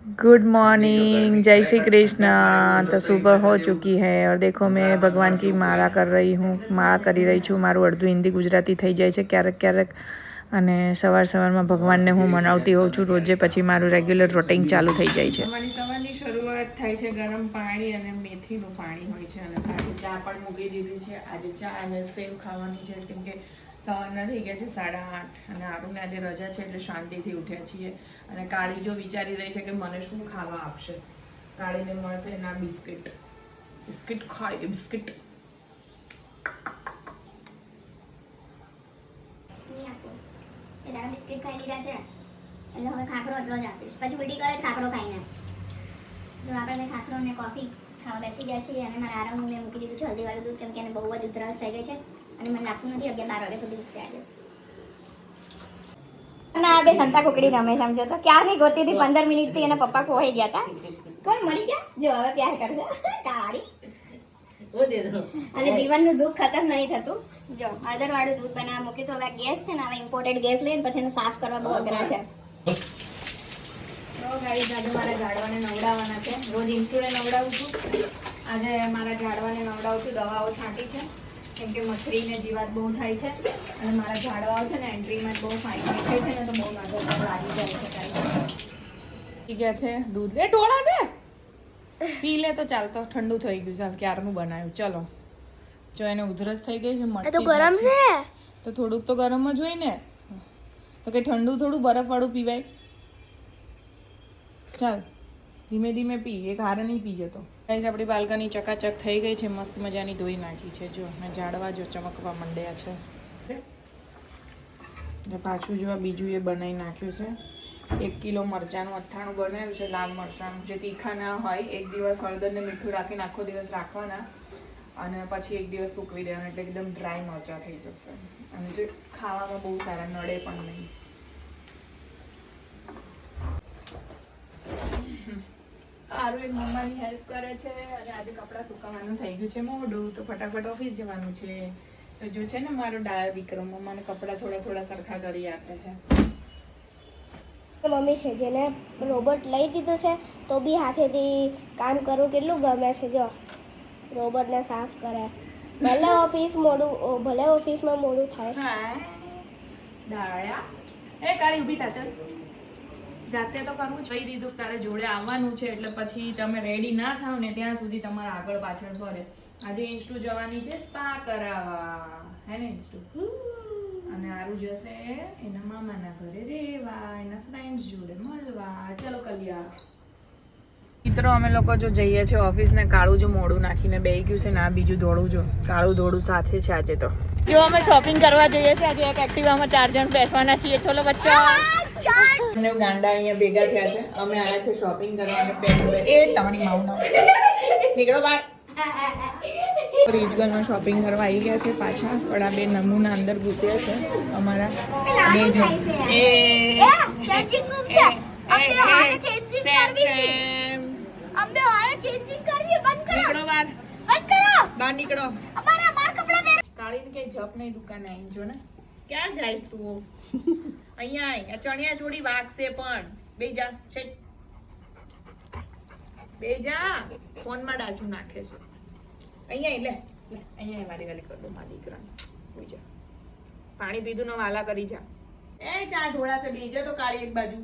Good morning, जय श्री कृष्ण। तो सुबह हो चुकी है और देखो मैं भगवान की माला कर रही हूँ, माला કરી રહી છું। મારું અડધું હિન્દી ગુજરાતી થઈ જાય છે ક્યારેક ક્યારેક, અને સવારમાં ભગવાનને હું મનાવતી હોઉં છું રોજે, પછી મારું રેગ્યુલર રૂટીન ચાલુ થઈ જાય છે। અમારી સવારની શરૂઆત થાય છે ગરમ પાણી અને મેથીનું પાણી હોય છે, અને સાથે ચા પણ મૂકી દીધી છે। આજે ચા અને સેવ ખાવાની છે, કેમ કે સવારના થઈ ગયા છે 8:30 અને આરુને આજે રજા છે એટલે શાંતિથી ઉઠ્યા છીએ। અને કાળી જો વિચારી રહી છે કે મને શું ખાવા આપશે। કાળીને મળશે ના બિસ્કિટ, બિસ્કિટ ખાય બિસ્કિટ। બિસ્કિટ ખાઈ લીધા છે એટલે હવે ખાખરો એટલો જ આપીશ, પછી ઉલટી કરે ખાખરો ખાઈને। જો આપણે ખાખરો અને કોફી ખાવા બેસી ગયા છીએ, અને મારા આરામ મેં મૂકી દીધું છે હલ્દીવાળું દૂધ, કેમ કે એને બહુ જ ઉધરસ થઈ ગઈ છે અને મને લાગતું નથી 11-12 વાગ્યા સુધી ઉઠશે આજે। ના બે સંતા કુકડી રમે સમજો તો ક્યારની ગોતી હતી, 15 મિનિટથી એના પપ્પા ખોવાઈ ગયા હતા, કોણ મળી ગયા જો હવે પ્યાર કરશે કાળી। અને જીવનનું દુઃખ ખતમ નહીં થતું। જો હળદરવાળું દૂધ બનાવવા મૂક્યું, તો હવે ગેસ છે ને હવે ઇમ્પોર્ટેડ ગેસ લઈને પછી એને સાફ કરવા બહુ અઘરા છે। તો ગાઈસ આજે મારા ઝાડવાને નવડાવવાના છે, રોજ ઇન્સ્ટુડે નવડાવું છું, આજે મારા ઝાડવાને નવડાવું છું। દવાઓ છાંટી છે કેમ કે મચ્છરીને જીવાત બહુ થાય છે, અને મારા ઝાડવાઓ છે ને એન્ટ્રીમાં બહુ ફાઇન થાય છે ને, તો બહુ નજર લાગી જાય છે। પી ગયા છે દૂધ, એ ટોળા છે પી લે તો ચાલતો, ઠંડુ થઈ ગયું છે ક્યારનું બનાવ્યું। ચલો જો એને ઉધરસ થઈ ગઈ છે, તો ગરમ છે તો થોડુંક તો ગરમ જ હોય ને, તો કઈ ઠંડુ થોડું બરફવાળું પીવાય। ચાલ ધીમે ધીમે પી, એક હારે નહીં પી જતો। ગાઈસ આપણી બાલ્કની ચકાચક થઈ ગઈ છે, મસ્ત મજાની ધોઈ નાખી છે। જો ને ઝાડવા જો ચમકવા માંડ્યા છે, ને પાછું જો બીજું એ બનાવી નાખ્યું છે। 1 કિલો મરચાંનું અથાણું બનાવ્યું છે, લાલ મરચાંનું, જે તીખા ના હોય। એક દિવસ હળદર ને મીઠું રાખીને આખો દિવસ રાખવાના, અને પછી એક દિવસ સૂકવી દેવાના, એટલે એકદમ ડ્રાય મરચાં થઈ જશે, અને જે ખાવામાં બહુ સારા, નડે પણ નહીં। સારું એક મમ્માની હેલ્પ કરે છે, અને આજે કપડાં સુકાવવાનું થઈ ગયું છે મોડું, તો ફટાફટ ઓફિસ જવાનું છે। તો જો છે ને મારો ડાયો દીકરો મમ્માને કપડાં થોડા થોડા સરખા કરી આપે છે। મમ્મી છે જેને રોબોટ લઈ દીધું છે, તો બી હાથેથી કામ કરવું કેટલું ગમે છે। જો રોબોટને સાફ કરે, ભલે ઓફિસમાં મોડું થાય। હા ડાયા એ કાળી ઊભી થા, ચાલ જાતે તો કરવું જ, કહી દીધું તારે જોડે આવવાનું છે, એટલે પછી તમે રેડી ના થાવ ને ત્યાં સુધી તમારા આગળ પાછળ ફરે। આજે ઇન્સ્ટુ જવાની છે સ્પા કરાવવા, હે ને ઇન્સ્ટુ? અને આરું જશે એના મામાના ઘરે રહેવા, એના ફ્રેન્ડ્સ જોડે મળવા। ચલો કલ્યા મિત્રો, અમે લોકો જો જઈએ છીએ ઓફિસ ને, કાળું જો મોડું નાખીને બેહી ગયું છે, ના બીજું ધોળું જો કાળું ધોળું સાથે છે આજે। તો જો અમે શોપિંગ કરવા જઈએ છીએ આજે, એક એક્ટિવામાં 4 જણ બેસવાના છીએ। ચલો બચ્ચા, અમને ગાંડા અહીંયા ભેગા થયા છે, અમે આયા છે શોપિંગ કરવા, અને એ તમારી માઉના નીકળો બહાર। રીજગલમાં શોપિંગ કરવા આવી ગયા છે પાછા, પણ આ બે નમૂના અંદર ઘૂસ્યા છે અમારા બે જણ। બહાર નીકળો। કાળીને કઈ જપ નહીં દુકાને આવીને જો ને, ક્યાં જાય તું? અહીંયા આય, ચણિયા ચોળી વાગશે પણ બે જા, બે જા, ફોનમાં ડાચું નાખે છે। અહીંયા લે અહીંયા વાલી વાલી કર દો મારી દીકરાને, હોઈ જા, પાણી પીધું ને વાલા કરી જા। એ ચા ઢોળા છે, બેજા તો કાળી એક બાજુ।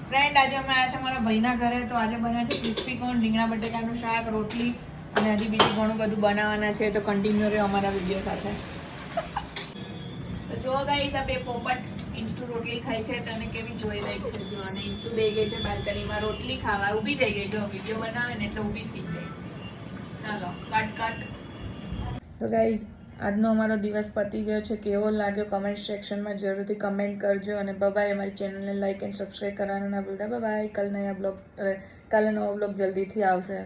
ફ્રેન્ડ આજે અમે આવ્યા છે અમારા ભાઈના ઘરે, તો આજે બન્યા છે ક્રિસ્પી કોર્ન, રીંગણા બટેકાનું શાક, રોટલી, અને હજી બીજું ઘણું બધું બનાવવાના છે, તો કન્ટિન્યુ રહ્યો અમારા વિડીયો સાથે। તો જો ગાઈસ આ બે પોપટ ઇન્સ્ટુ રોટલી ખાય છે, તો એને કેવી જોઈ રહી છે જો, અને ઇન્સ્ટુ બેહી ગઈ છે બાલ્કનીમાં રોટલી ખાવા, ઊભી થઈ ગઈ, જો વિડીયો બનાવે ને એટલે ઊભી થઈ જાય। ચાલો કટ। તો ગાઈસ આજનો અમારો દિવસ પતી ગયો છે, કેવો લાગ્યો કમેન્ટ સેક્શનમાં જરૂરથી કમેન્ટ કરજો, અને બાય, અમારી ચેનલને લાઈક એન્ડ સબસ્ક્રાઈબ કરવાનું ના ભૂલતા। બાય, કાલે નવો બ્લોગ જલ્દીથી આવશે।